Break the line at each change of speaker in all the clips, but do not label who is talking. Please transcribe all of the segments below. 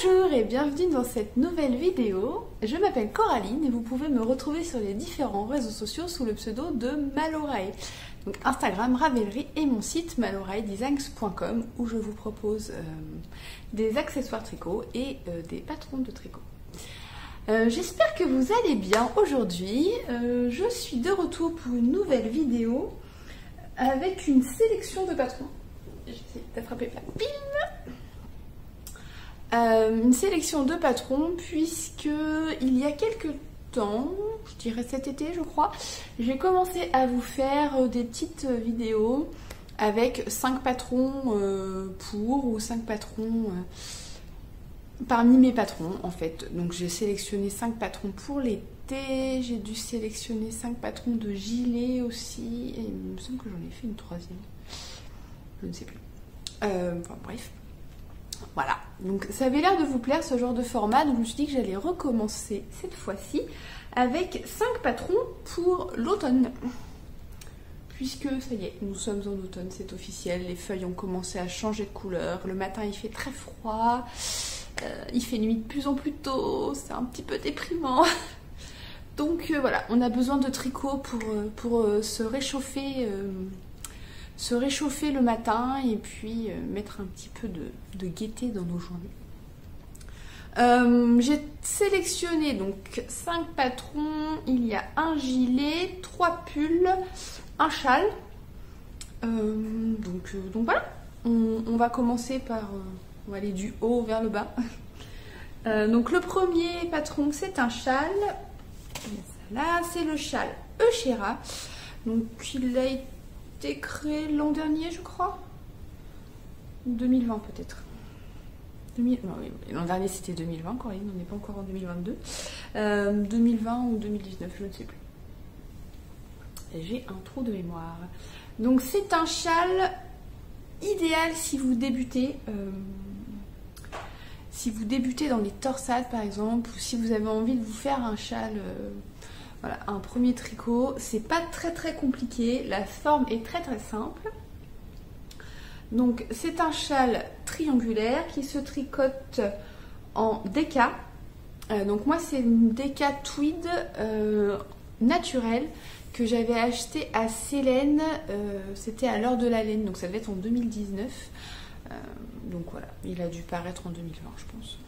Bonjour et bienvenue dans cette nouvelle vidéo. Je m'appelle Coraline et vous pouvez me retrouver sur les différents réseaux sociaux sous le pseudo de Malorae. Donc Instagram, Ravelry et mon site maloraedesigns.com où je vous propose des accessoires tricot et des patrons de tricot. J'espère que vous allez bien aujourd'hui. Je suis de retour pour une nouvelle vidéo avec une sélection de patrons. J'essaie d'attraper ma pile. Une sélection de patrons puisque il y a quelques temps, je dirais cet été je crois, j'ai commencé à vous faire des petites vidéos avec 5 patrons ou 5 patrons parmi mes patrons en fait. Donc j'ai sélectionné 5 patrons pour l'été, j'ai dû sélectionner 5 patrons de gilets aussi et il me semble que j'en ai fait une troisième, je ne sais plus. Enfin bref. Voilà, donc ça avait l'air de vous plaire ce genre de format, donc je me suis dit que j'allais recommencer cette fois-ci avec 5 patrons pour l'automne. Puisque ça y est, nous sommes en automne, c'est officiel, les feuilles ont commencé à changer de couleur, le matin il fait très froid, il fait nuit de plus en plus tôt, c'est un petit peu déprimant. Donc voilà, on a besoin de tricot pour se réchauffer le matin et puis mettre un petit peu de gaieté dans nos journées. J'ai sélectionné donc 5 patrons, il y a un gilet, 3 pulls, un châle. Donc voilà, on va commencer par, on va aller du haut vers le bas. Donc le premier patron c'est un châle, là c'est le châle Euchera, donc il a été créé l'an dernier je crois, 2020 peut-être. L'an dernier c'était 2020, Coraline, on n'est pas encore en 2022. 2020 ou 2019, je ne sais plus. J'ai un trou de mémoire. Donc c'est un châle idéal si vous débutez. Si vous débutez dans les torsades par exemple, ou si vous avez envie de vous faire un châle, voilà, un premier tricot, c'est pas très compliqué, la forme est très simple. Donc c'est un châle triangulaire qui se tricote en déca. Donc moi c'est une déca tweed naturelle que j'avais acheté à Célène, c'était à l'heure de la laine, donc ça devait être en 2019. Donc voilà, il a dû paraître en 2020 je pense.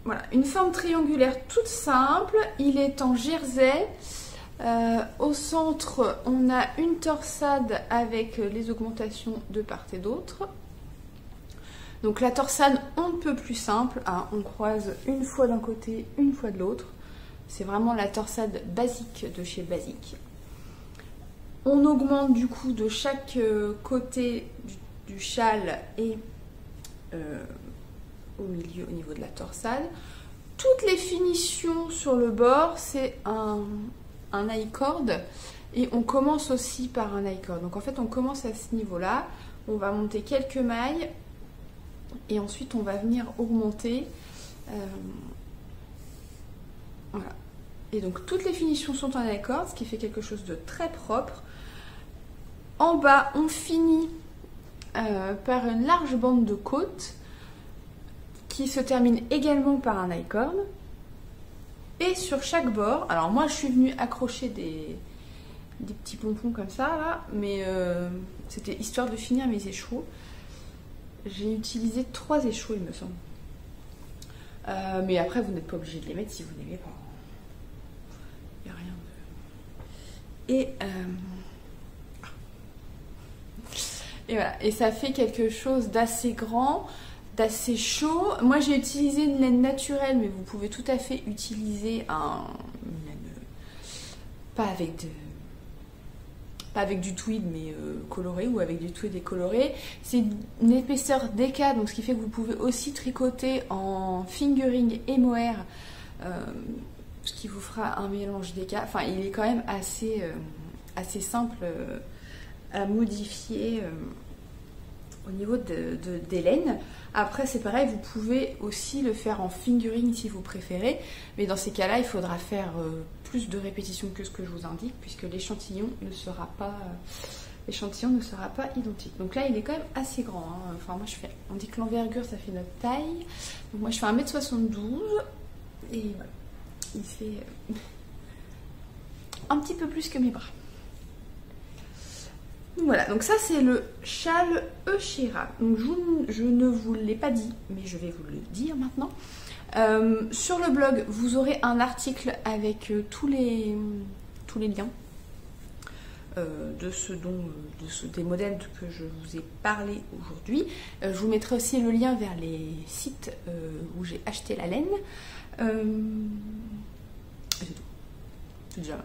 Voilà, une forme triangulaire toute simple, il est en jersey. Au centre, on a une torsade avec les augmentations de part et d'autre. Donc la torsade, on ne peut plus simple, hein, on croise une fois d'un côté, une fois de l'autre. C'est vraiment la torsade basique de chez Basique. On augmente du coup de chaque côté du châle et au milieu au niveau de la torsade. Toutes les finitions sur le bord, c'est un I-cord et on commence aussi par un I-cord. Donc en fait on commence à ce niveau là, on va monter quelques mailles et ensuite on va venir augmenter. Voilà. Et donc toutes les finitions sont en I-cord, ce qui fait quelque chose de très propre. En bas on finit par une large bande de côte qui se termine également par un I-cord. Et sur chaque bord, alors moi je suis venue accrocher des petits pompons comme ça là, mais c'était histoire de finir mes échos. J'ai utilisé 3 échos il me semble. Mais après vous n'êtes pas obligé de les mettre si vous n'aimez pas. Il n'y a rien de... Et voilà, et ça fait quelque chose d'assez grand, d'assez chaud. Moi j'ai utilisé une laine naturelle, mais vous pouvez tout à fait utiliser une laine pas avec du tweed mais coloré, ou avec du tweed et coloré. C'est une épaisseur déca, donc ce qui fait que vous pouvez aussi tricoter en fingering et mohair, ce qui vous fera un mélange déca. Enfin il est quand même assez simple à modifier au niveau des laines. Après c'est pareil, vous pouvez aussi le faire en fingering si vous préférez, mais dans ces cas là il faudra faire plus de répétitions que ce que je vous indique, puisque l'échantillon ne sera pas l'échantillon ne sera pas identique. Donc là, il est quand même assez grand. Hein. Enfin, moi, on dit que l'envergure, ça fait notre taille. Donc moi, je fais 1m72 et voilà, il fait un petit peu plus que mes bras. Voilà, donc ça c'est le châle Euchera. Donc je ne vous l'ai pas dit, mais je vais vous le dire maintenant. Sur le blog, vous aurez un article avec tous les liens des modèles que je vous ai parlé aujourd'hui. Je vous mettrai aussi le lien vers les sites où j'ai acheté la laine. C'est tout. C'est déjà là.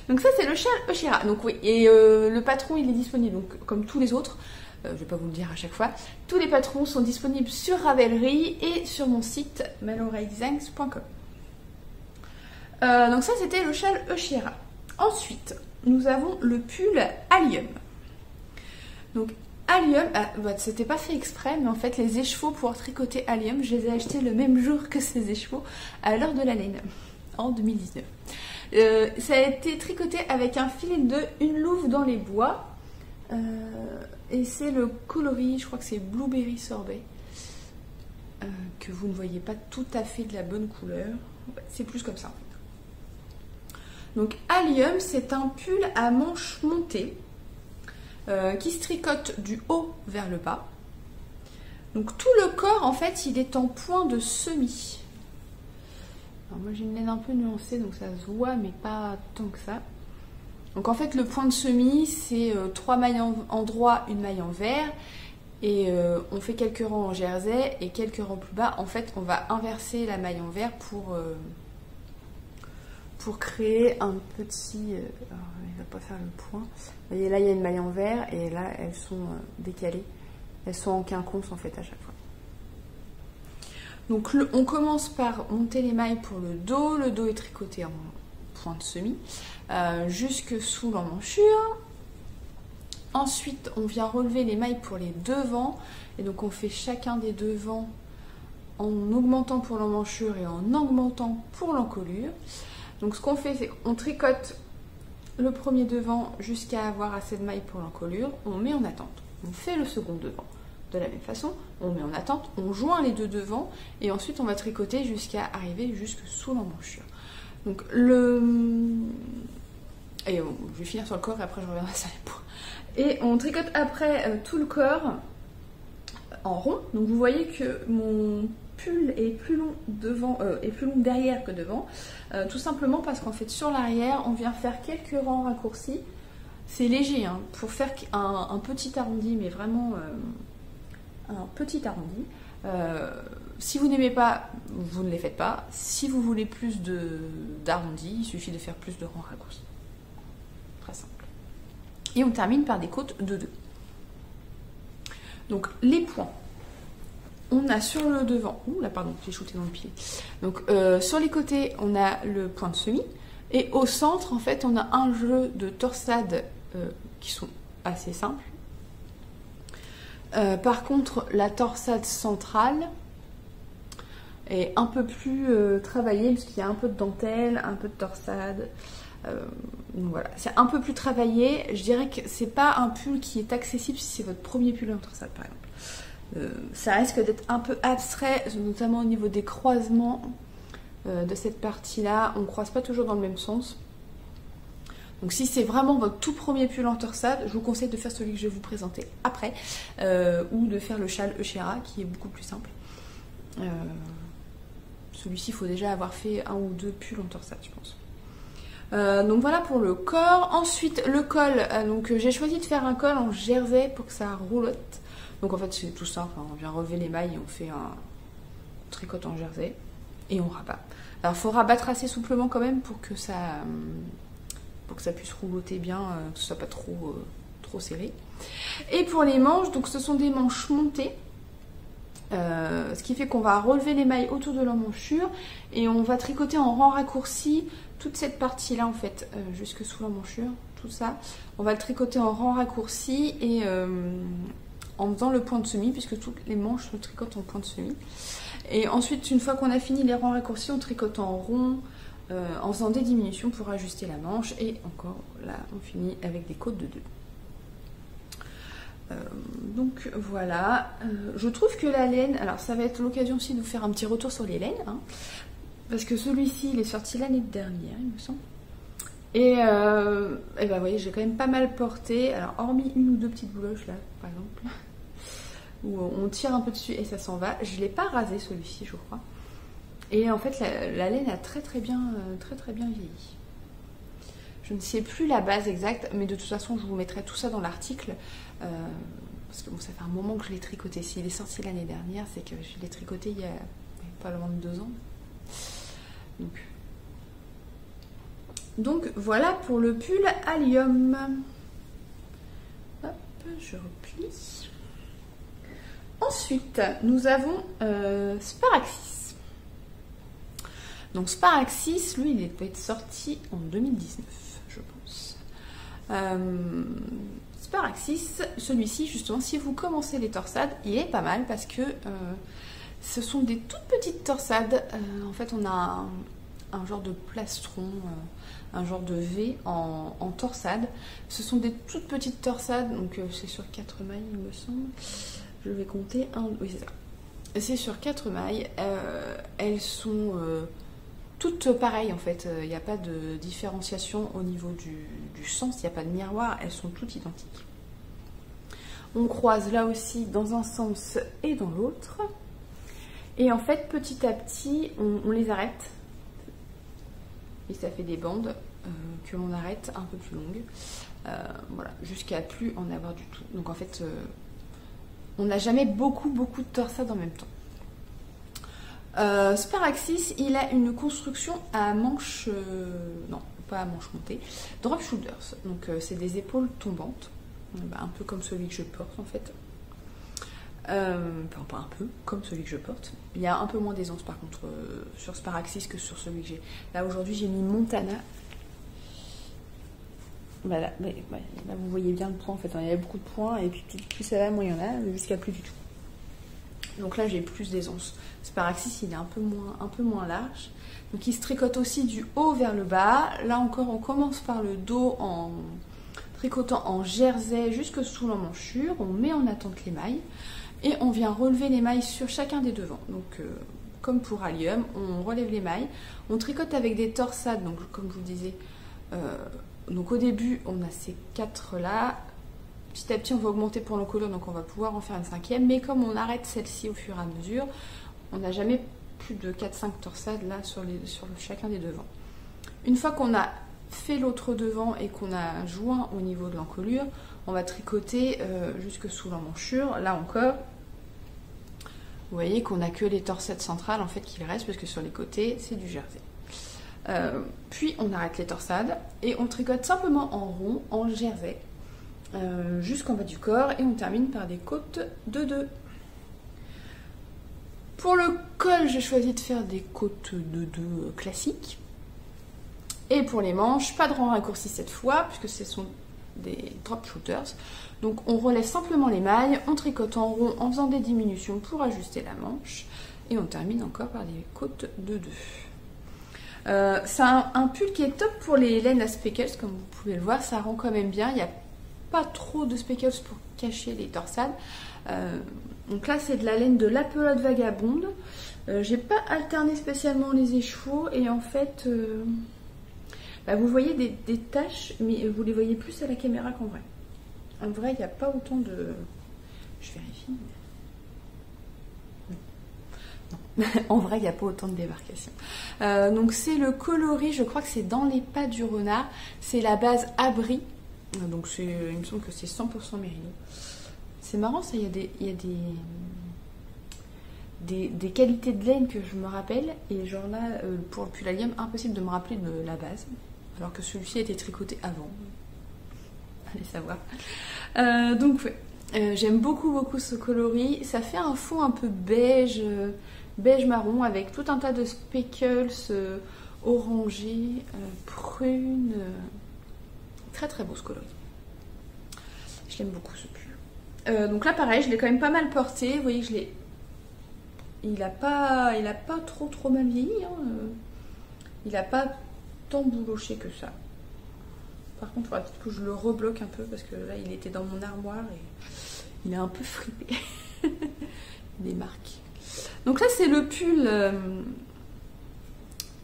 Donc ça c'est le châle Euchera. Donc oui, et le patron il est disponible donc comme tous les autres. Je vais pas vous le dire à chaque fois. Tous les patrons sont disponibles sur Ravelry et sur mon site meloredesigns.com. Donc ça c'était le châle Euchera. Ensuite nous avons le pull Allium. Donc Allium, c'était pas fait exprès, mais en fait les écheveaux pour tricoter Allium, je les ai achetés le même jour que ces écheveaux à l'heure de la laine en 2019. Ça a été tricoté avec un filet de une louve dans les bois et c'est le coloris, je crois que c'est Blueberry Sorbet que vous ne voyez pas tout à fait de la bonne couleur, c'est plus comme ça en fait. Donc Allium c'est un pull à manches montées qui se tricote du haut vers le bas. Donc tout le corps en fait il est en point de semis. Alors moi j'ai une laine un peu nuancée donc ça se voit mais pas tant que ça. Donc en fait le point de semis c'est 3 mailles en droit, une maille en vert et on fait quelques rangs en jersey et quelques rangs plus bas. En fait on va inverser la maille en vert pour créer un petit... alors il va pas faire le point. Vous voyez là il y a une maille en vert et là elles sont décalées. Elles sont en quinconce en fait à chaque fois. Donc on commence par monter les mailles pour le dos. Le dos est tricoté en point de semis jusque sous l'emmanchure. Ensuite on vient relever les mailles pour les devants. Et donc on fait chacun des devants en augmentant pour l'emmanchure et en augmentant pour l'encolure. Donc ce qu'on fait c'est qu'on tricote le premier devant jusqu'à avoir assez de mailles pour l'encolure. On met en attente. On fait le second devant. De la même façon, on met en attente, on joint les deux devants et ensuite on va tricoter jusqu'à arriver jusque sous l'emmanchure. Donc et je vais finir sur le corps et après je reviendrai sur les points. Et on tricote après tout le corps en rond. Donc vous voyez que mon pull est plus long devant et plus long derrière que devant, tout simplement parce qu'en fait sur l'arrière on vient faire quelques rangs raccourcis. C'est léger hein, pour faire un petit arrondi, mais vraiment un petit arrondi. Si vous n'aimez pas, vous ne les faites pas. Si vous voulez plus d'arrondi, il suffit de faire plus de rangs raccourcis. Très simple. Et on termine par des côtes de 2. Donc les points. On a sur le devant, ouh là pardon, j'ai shooté dans le pied. Donc sur les côtés, on a le point de semis. Et au centre, en fait, on a un jeu de torsades qui sont assez simples. Par contre, la torsade centrale est un peu plus travaillée parce qu'il y a un peu de dentelle, un peu de torsade. Donc voilà, c'est un peu plus travaillé. Je dirais que c'est pas un pull qui est accessible si c'est votre premier pull en torsade par exemple. Ça risque d'être un peu abstrait, notamment au niveau des croisements de cette partie-là. On ne croise pas toujours dans le même sens. Donc si c'est vraiment votre tout premier pull en torsade, je vous conseille de faire celui que je vais vous présenter après, ou de faire le châle Euchera qui est beaucoup plus simple. Celui-ci, il faut déjà avoir fait 1 ou 2 pulls en torsade, je pense. Donc voilà pour le corps. Ensuite le col, donc j'ai choisi de faire un col en jersey pour que ça roulotte. Donc en fait c'est tout simple, hein. On vient relever les mailles et on fait un tricote en jersey et on rabat. Alors il faut rabattre assez souplement quand même pour que ça puisse roulotter bien, que ce soit pas trop serré. Et pour les manches, donc ce sont des manches montées. Ce qui fait qu'on va relever les mailles autour de l'emmanchure et on va tricoter en rang raccourci toute cette partie là en fait jusque sous l'emmanchure, tout ça on va le tricoter en rang raccourci et en faisant le point de semis puisque toutes les manches se tricotent en point de semis. Et ensuite une fois qu'on a fini les rangs raccourcis on tricote en rond en faisant des diminutions pour ajuster la manche. Et encore là, on finit avec des côtes de 2. Donc voilà, je trouve que la laine, alors ça va être l'occasion aussi de vous faire un petit retour sur les laines, hein, parce que celui-ci il est sorti l'année dernière il me semble, et ben vous voyez j'ai quand même pas mal porté, alors hormis une ou deux petites bouloches là par exemple, où on tire un peu dessus et ça s'en va, je l'ai pas rasé celui-ci je crois, et en fait la laine a très bien vieilli. Je ne sais plus la base exacte, mais de toute façon, je vous mettrai tout ça dans l'article. Parce que bon, ça fait un moment que je l'ai tricoté. S'il est sorti l'année dernière, c'est que je l'ai tricoté il y a pas loin de 2 ans. Donc voilà pour le pull Allium. Hop, je replie. Ensuite, nous avons Sparaxis. Donc Sparaxis, lui, il doit être sorti en 2019. Je pense. Sparaxis, celui-ci justement, si vous commencez les torsades, il est pas mal parce que ce sont des toutes petites torsades. En fait, on a un genre de plastron, un genre de V en torsade. Ce sont des toutes petites torsades, donc c'est sur 4 mailles, il me semble. Je vais compter. Oui, c'est ça. C'est sur 4 mailles. Elles sont toutes pareilles en fait, il n'y a pas de différenciation au niveau du sens, il n'y a pas de miroir, elles sont toutes identiques. On croise là aussi dans un sens et dans l'autre. Et en fait, petit à petit, on les arrête. Et ça fait des bandes que l'on arrête un peu plus longues. Voilà, jusqu'à plus en avoir du tout. Donc en fait, on n'a jamais beaucoup de torsades en même temps. Sparaxis, il a une construction à manche, non pas à manche montée, drop shoulders, donc c'est des épaules tombantes, un peu comme celui que je porte en fait, enfin pas un peu, comme celui que je porte, il y a un peu moins d'aisance par contre sur Sparaxis que sur celui que j'ai, là aujourd'hui j'ai mis Montana, voilà, là vous voyez bien le point en fait, il y a beaucoup de points et puis plus ça va, moins il y en a, jusqu'à plus du tout. Donc là j'ai plus d'aisance. Sparaxis il est un peu moins large. Donc il se tricote aussi du haut vers le bas. Là encore on commence par le dos en tricotant en jersey jusque sous l'emmanchure. On met en attente les mailles. Et on vient relever les mailles sur chacun des devants. Donc comme pour Allium, on relève les mailles. On tricote avec des torsades. Donc comme je vous disais, donc au début on a ces 4 là. Petit à petit, on va augmenter pour l'encolure, donc on va pouvoir en faire une 5e. Mais comme on arrête celle-ci au fur et à mesure, on n'a jamais plus de 4-5 torsades là sur chacun des devants. Une fois qu'on a fait l'autre devant et qu'on a joint au niveau de l'encolure, on va tricoter jusque sous l'emmanchure. Là encore, vous voyez qu'on n'a que les torsades centrales en fait qui restent, parce que sur les côtés, c'est du jersey. Puis on arrête les torsades et on tricote simplement en rond, en jersey. Jusqu'en bas du corps et on termine par des côtes de 2. Pour le col, j'ai choisi de faire des côtes de 2 classiques. Et pour les manches, pas de rang raccourci cette fois, puisque ce sont des drop shooters. Donc on relève simplement les mailles, on tricote en rond en faisant des diminutions pour ajuster la manche. Et on termine encore par des côtes de 2. C'est un pull qui est top pour les laines à speckles, comme vous pouvez le voir, ça rend quand même bien. Il n'y a pas trop de speckles pour cacher les torsades. Donc là c'est de la laine de la pelote vagabonde. J'ai pas alterné spécialement les échevaux et en fait vous voyez des taches, mais vous les voyez plus à la caméra qu'en vrai. En vrai il n'y a pas autant de... Je vérifie. Non. En vrai il n'y a pas autant de démarcation. Donc c'est le coloris, je crois que c'est dans les pas du renard. C'est la base abri. Donc il me semble que c'est 100% mérino. C'est marrant ça, il y a des qualités de laine que je me rappelle. Et genre là, pour le pull Allium, impossible de me rappeler de la base. Alors que celui-ci a été tricoté avant. Allez savoir. Donc ouais, j'aime beaucoup ce coloris. Ça fait un fond un peu beige marron avec tout un tas de speckles orangés, prunes. Très beau ce coloris. Je l'aime beaucoup ce pull. Donc là pareil, je l'ai quand même pas mal porté. Vous voyez que il a pas trop mal vieilli. Hein. Il n'a pas tant bouloché que ça. Par contre, il faudra peut-être que je le rebloque un peu parce que là, il était dans mon armoire et il est un peu fripé. Des marques. Donc là, c'est le pull,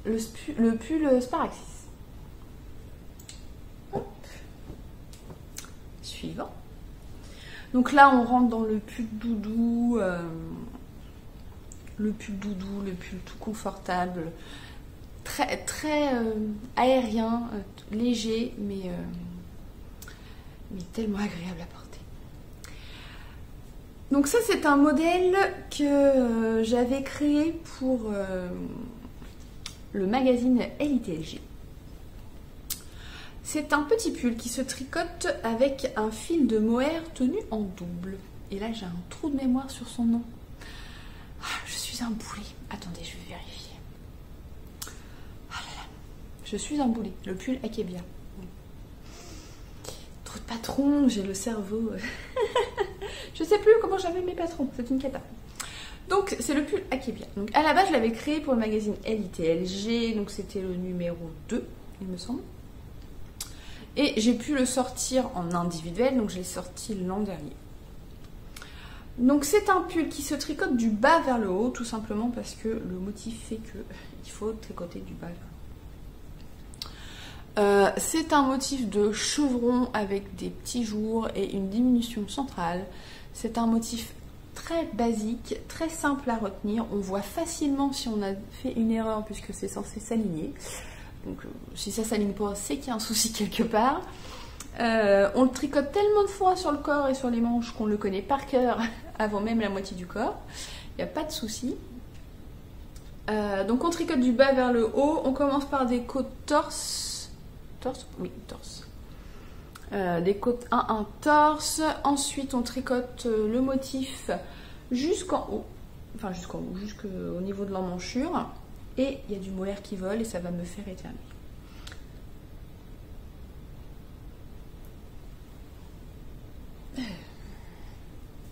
le pull Sparaxis. Hop. Suivant. Donc là, on rentre dans le pull doudou, le pull tout confortable, très aérien, léger, mais tellement agréable à porter. Donc ça, c'est un modèle que j'avais créé pour le magazine LITLG. C'est un petit pull qui se tricote avec un fil de mohair tenu en double. Et là, j'ai un trou de mémoire sur son nom. Ah, je suis un boulet. Attendez, je vais vérifier. Ah là là. Je suis un boulet. Le pull Akebia. Trop de patrons, j'ai le cerveau. Je sais plus comment j'avais mes patrons. C'est une cata. Donc, c'est le pull Akebia. Donc, à la base, je l'avais créé pour le magazine LITLG. Donc, c'était le numéro 2, il me semble. Et j'ai pu le sortir en individuel, donc je l'ai sorti l'an dernier. Donc c'est un pull qui se tricote du bas vers le haut, tout simplement parce que le motif fait qu'il faut tricoter du bas vers le haut. C'est un motif de chevron avec des petits jours et une diminution centrale. C'est un motif très basique, très simple à retenir. On voit facilement si on a fait une erreur puisque c'est censé s'aligner. Donc si ça s'aligne pas, c'est qu'il y a un souci quelque part. On le tricote tellement de fois sur le corps et sur les manches qu'on le connaît par cœur avant même la moitié du corps. Il n'y a pas de souci. Donc on tricote du bas vers le haut. On commence par des côtes torse. Torse? Oui, torse. Des côtes 1-1 torse. Ensuite on tricote le motif jusqu'en haut. Enfin jusqu'en haut, jusqu'au niveau de l'emmanchure. Et il y a du mohair qui vole et ça va me faire éternuer.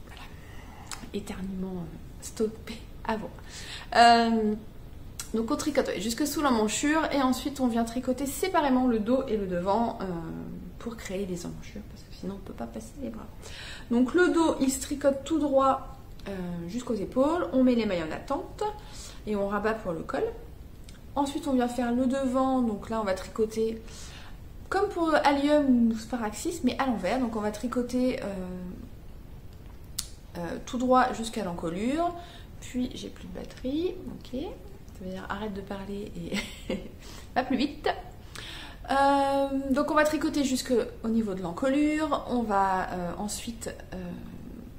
Voilà. Éternuement stoppé avant. Donc on tricote jusque sous l'emmanchure et ensuite on vient tricoter séparément le dos et le devant pour créer les emmanchures parce que sinon on ne peut pas passer les bras. Donc le dos il se tricote tout droit jusqu'aux épaules. On met les mailles en attente. Et on rabat pour le col. Ensuite, on vient faire le devant. Donc là, on va tricoter comme pour Allium ou Sparaxis, mais à l'envers. Donc on va tricoter tout droit jusqu'à l'encolure. Puis, j'ai plus de batterie. Ok. Ça veut dire arrête de parler et va plus vite. Donc on va tricoter jusqu'au niveau de l'encolure. On va ensuite...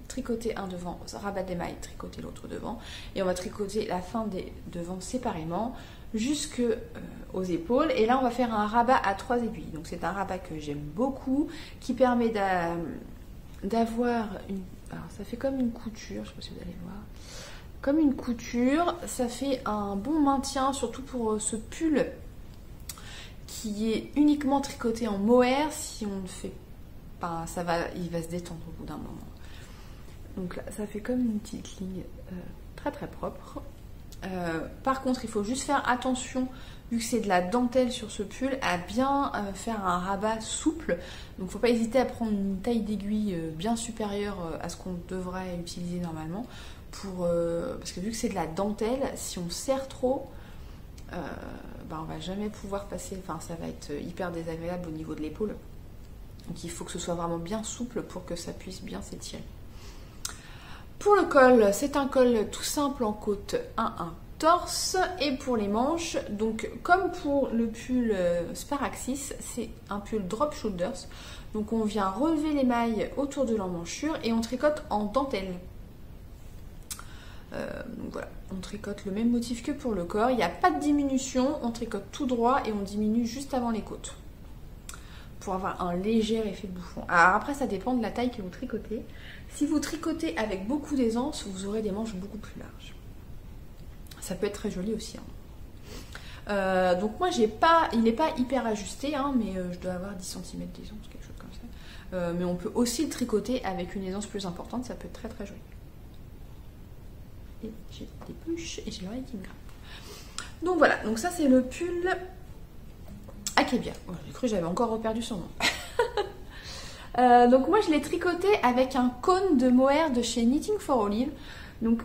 tricoter un devant, rabattre les mailles, tricoter l'autre devant et on va tricoter la fin des devants séparément jusqu'aux épaules et là on va faire un rabat à 3 aiguilles. Donc c'est un rabat que j'aime beaucoup qui permet d'avoir une... Alors ça fait comme une couture, je sais pas si vous allez voir. Comme une couture, ça fait un bon maintien surtout pour ce pull qui est uniquement tricoté en mohair. Si on ne fait pas, il va se détendre au bout d'un moment. Donc là, ça fait comme une petite ligne très très propre. Par contre, il faut juste faire attention, vu que c'est de la dentelle sur ce pull, à bien faire un rabat souple. Donc il ne faut pas hésiter à prendre une taille d'aiguille bien supérieure à ce qu'on devrait utiliser normalement. Parce que vu que c'est de la dentelle, si on serre trop, on va jamais pouvoir passer, enfin ça va être hyper désagréable au niveau de l'épaule. Donc il faut que ce soit vraiment bien souple pour que ça puisse bien s'étirer. Pour le col, c'est un col tout simple en côte 1-1 torse. Et pour les manches, donc comme pour le pull Sparaxis, c'est un pull drop shoulders. Donc on vient relever les mailles autour de l'emmanchure et on tricote en dentelle. Donc voilà, on tricote le même motif que pour le corps. Il n'y a pas de diminution, on tricote tout droit et on diminue juste avant les côtes. Pour avoir un léger effet de bouffon. Alors après, ça dépend de la taille que vous tricotez. Si vous tricotez avec beaucoup d'aisance, vous aurez des manches beaucoup plus larges. Ça peut être très joli aussi. Hein. Donc moi, il n'est pas hyper ajusté, hein, mais je dois avoir 10 cm d'aisance, quelque chose comme ça. Mais on peut aussi le tricoter avec une aisance plus importante, ça peut être très très joli. Et j'ai des bûches et j'ai l'oreille qui me grimpe. Donc voilà, donc ça c'est le pull Akebia. Oh, j'ai cru que j'avais encore reperdu son nom. Donc moi je l'ai tricoté avec un cône de mohair de chez Knitting for Olive. Donc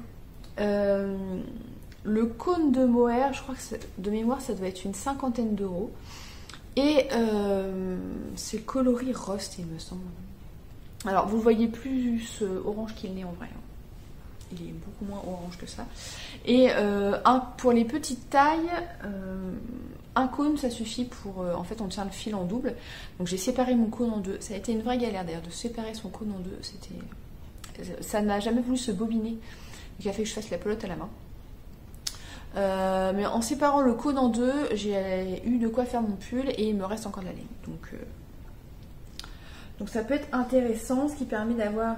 le cône de mohair, je crois que de mémoire ça doit être une 50aine d'euros. Et c'est le coloris rust il me semble. Alors vous le voyez plus orange qu'il n'est en vrai. Il est beaucoup moins orange que ça. Et pour les petites tailles, un cône ça suffit pour... en fait on tient le fil en double. Donc j'ai séparé mon cône en deux. Ça a été une vraie galère d'ailleurs de séparer son cône en deux. Ça n'a jamais voulu se bobiner. Donc il a fait que je fasse la pelote à la main. Mais en séparant le cône en deux, j'ai eu de quoi faire mon pull et il me reste encore de la laine. Donc ça peut être intéressant, ce qui permet d'avoir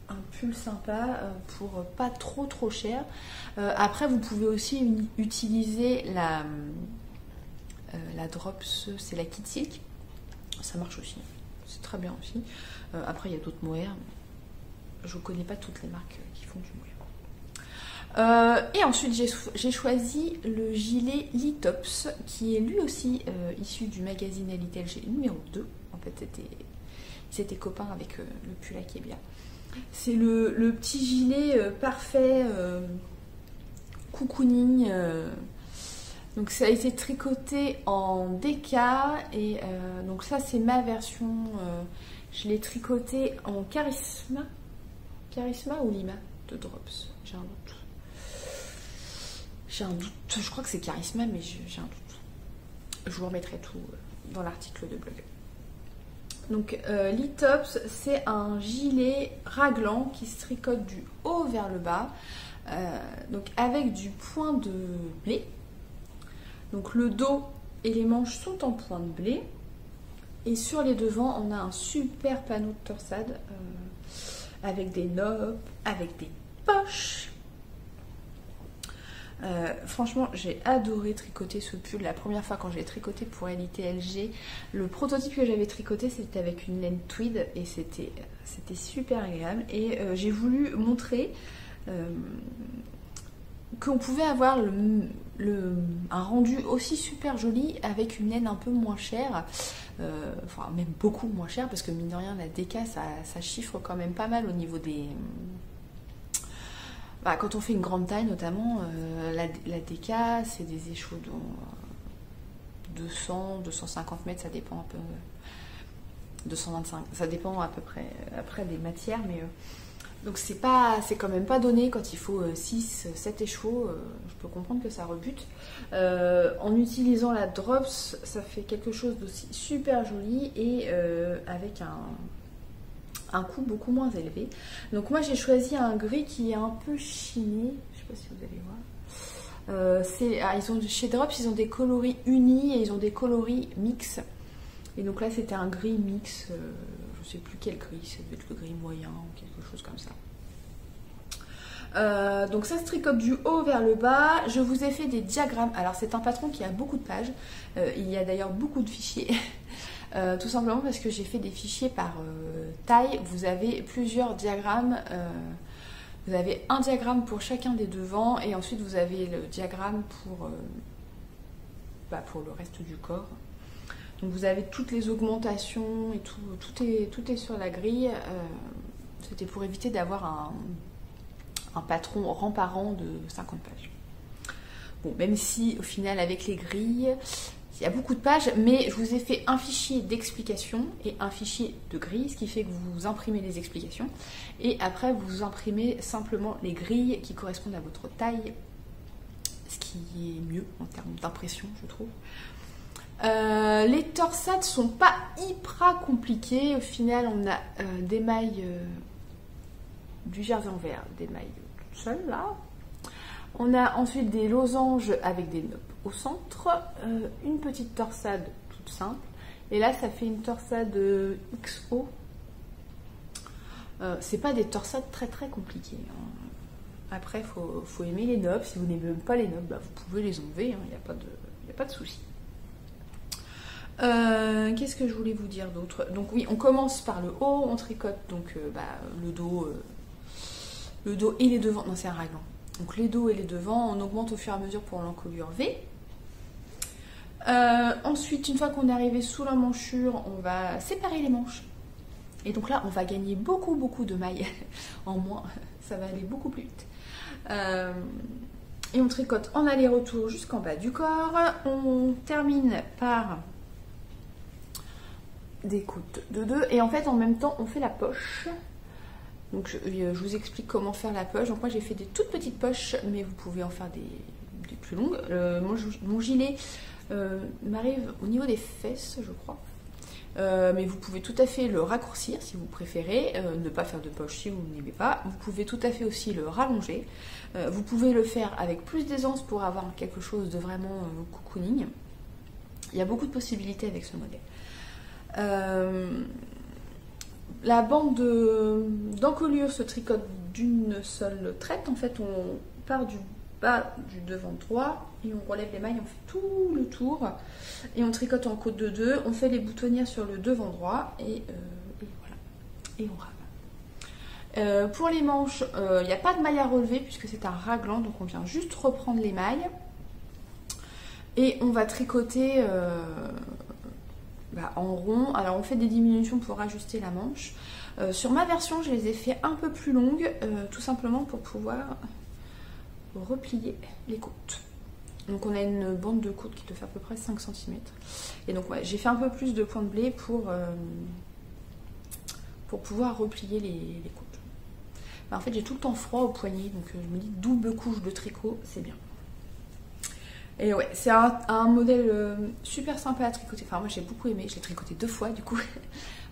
un pull sympa pour pas trop cher. Après vous pouvez aussi utiliser la Drops, c'est la Kid Silk. Ça marche aussi, c'est très bien aussi. Après il y a d'autres mohair. Je ne connais pas toutes les marques qui font du mohair. Et ensuite j'ai choisi le gilet Litops qui est lui aussi issu du magazine Elite LG numéro 2. En fait ils étaient copains avec le pull Akebia. C'est le petit gilet parfait cocooning. Donc ça a été tricoté en DK et donc ça c'est ma version. Je l'ai tricoté en Charisma ou Lima de Drops. J'ai un doute. Je crois que c'est Charisma, mais j'ai un doute. Je vous remettrai tout dans l'article de blog. Donc Litops, c'est un gilet raglan qui se tricote du haut vers le bas, donc avec du point de blé. Donc le dos et les manches sont en point de blé. Et sur les devants, on a un super panneau de torsade avec des nopes, avec des poches. Franchement j'ai adoré tricoter ce pull. La première fois quand j'ai tricoté pour Elite LG, le prototype que j'avais tricoté c'était avec une laine tweed et c'était super agréable. Et j'ai voulu montrer qu'on pouvait avoir un rendu aussi super joli avec une laine un peu moins chère, enfin même beaucoup moins chère parce que mine de rien la DK ça chiffre quand même pas mal au niveau des... quand on fait une grande taille notamment, la DK c'est des échaudons 200, 250 mètres, ça dépend un peu, 225, ça dépend à peu près après des matières, mais donc c'est quand même pas donné quand il faut 6, 7 échevaux, je peux comprendre que ça rebute. En utilisant la Drops, ça fait quelque chose d'aussi super joli et avec un coût beaucoup moins élevé. Donc moi j'ai choisi un gris qui est un peu chiné, je sais pas si vous allez voir. Chez Drops ils ont des coloris unis et ils ont des coloris mix. Et donc là c'était un gris mix, je sais plus quel gris, ça devait être le gris moyen ou quelque chose comme ça. Donc ça se tricote du haut vers le bas. Je vous ai fait des diagrammes. Alors c'est un patron qui a beaucoup de pages, il y a d'ailleurs beaucoup de fichiers. Tout simplement parce que j'ai fait des fichiers par taille. Vous avez plusieurs diagrammes. Vous avez un diagramme pour chacun des devants et ensuite vous avez le diagramme pour le reste du corps. Donc vous avez toutes les augmentations et tout est sur la grille. C'était pour éviter d'avoir un patron rang par rang de 50 pages. Bon, même si au final avec les grilles, il y a beaucoup de pages, mais je vous ai fait un fichier d'explication et un fichier de grille, ce qui fait que vous imprimez les explications et après vous imprimez simplement les grilles qui correspondent à votre taille, ce qui est mieux en termes d'impression, je trouve. Les torsades sont pas hyper compliquées. Au final, on a des mailles du jersey en vert, des mailles toutes seules là. On a ensuite des losanges avec des nopes au centre, une petite torsade toute simple. Et là, ça fait une torsade XO. C'est pas des torsades très compliquées. Hein. Après, faut aimer les nopes. Si vous n'aimez même pas les nopes, vous pouvez les enlever. Il n'y a pas de souci. Qu'est-ce que je voulais vous dire d'autre? Donc oui, on commence par le haut, on tricote donc le dos et les devants. Non, c'est un raglan. Donc les dos et les devants, on augmente au fur et à mesure pour l'encolure V. Ensuite, une fois qu'on est arrivé sous l'emmanchure, on va séparer les manches. Et donc là, on va gagner beaucoup de mailles en moins. Ça va aller beaucoup plus vite. Et on tricote en aller-retour jusqu'en bas du corps. On termine par des côtes de 2. Et en fait, en même temps, on fait la poche. Donc je vous explique comment faire la poche. Donc moi, j'ai fait des toutes petites poches, mais vous pouvez en faire des plus longues. Mon gilet m'arrive au niveau des fesses, je crois. Mais vous pouvez tout à fait le raccourcir si vous préférez, ne pas faire de poche si vous n'aimez pas. Vous pouvez tout à fait aussi le rallonger. Vous pouvez le faire avec plus d'aisance pour avoir quelque chose de vraiment cocooning. Il y a beaucoup de possibilités avec ce modèle. La bande d'encolure se tricote d'une seule traite. En fait, on part du bas du devant droit et on relève les mailles, on fait tout le tour et on tricote en côte de 2, on fait les boutonnières sur le devant droit et voilà, et on rame. Pour les manches, il n'y a pas de maille à relever puisque c'est un raglan, donc on vient juste reprendre les mailles et on va tricoter en rond. Alors on fait des diminutions pour ajuster la manche. Sur ma version, je les ai fait un peu plus longues, tout simplement pour pouvoir replier les côtes. Donc on a une bande de côte qui doit faire à peu près 5 cm. Et donc ouais, j'ai fait un peu plus de point de blé pour pouvoir replier les côtes. En fait j'ai tout le temps froid au poignet, donc je me dis double couche de tricot, c'est bien. Et ouais, c'est un modèle super sympa à tricoter. Enfin moi j'ai beaucoup aimé, je l'ai tricoté 2 fois du coup.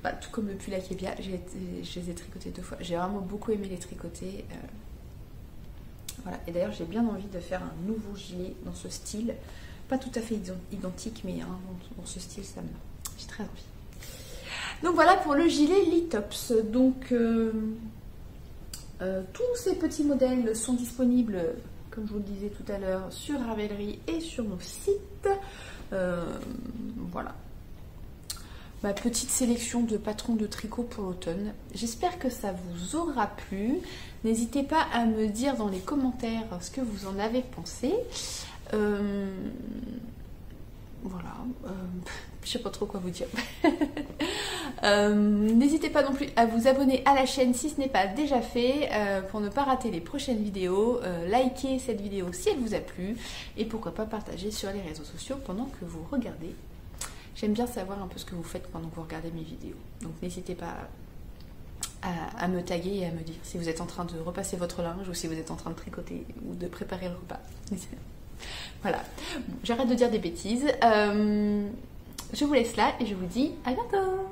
Tout comme le pull Akebia, je les ai tricotés 2 fois. J'ai vraiment beaucoup aimé les tricoter. Voilà. Et d'ailleurs j'ai bien envie de faire un nouveau gilet dans ce style. Pas tout à fait identique, mais dans ce style, ça me... J'ai très envie. Donc voilà pour le gilet Litops. Donc tous ces petits modèles sont disponibles, comme je vous le disais tout à l'heure, sur Ravelry et sur nos sites. Voilà. Ma petite sélection de patrons de tricot pour l'automne. J'espère que ça vous aura plu. N'hésitez pas à me dire dans les commentaires ce que vous en avez pensé. Voilà. Je sais pas trop quoi vous dire. N'hésitez pas non plus à vous abonner à la chaîne si ce n'est pas déjà fait pour ne pas rater les prochaines vidéos. Likez cette vidéo si elle vous a plu et pourquoi pas partager sur les réseaux sociaux pendant que vous regardez. J'aime bien savoir un peu ce que vous faites pendant que vous regardez mes vidéos. Donc n'hésitez pas à me taguer et à me dire si vous êtes en train de repasser votre linge ou si vous êtes en train de tricoter ou de préparer le repas. Voilà. Bon, j'arrête de dire des bêtises. Je vous laisse là et je vous dis à bientôt.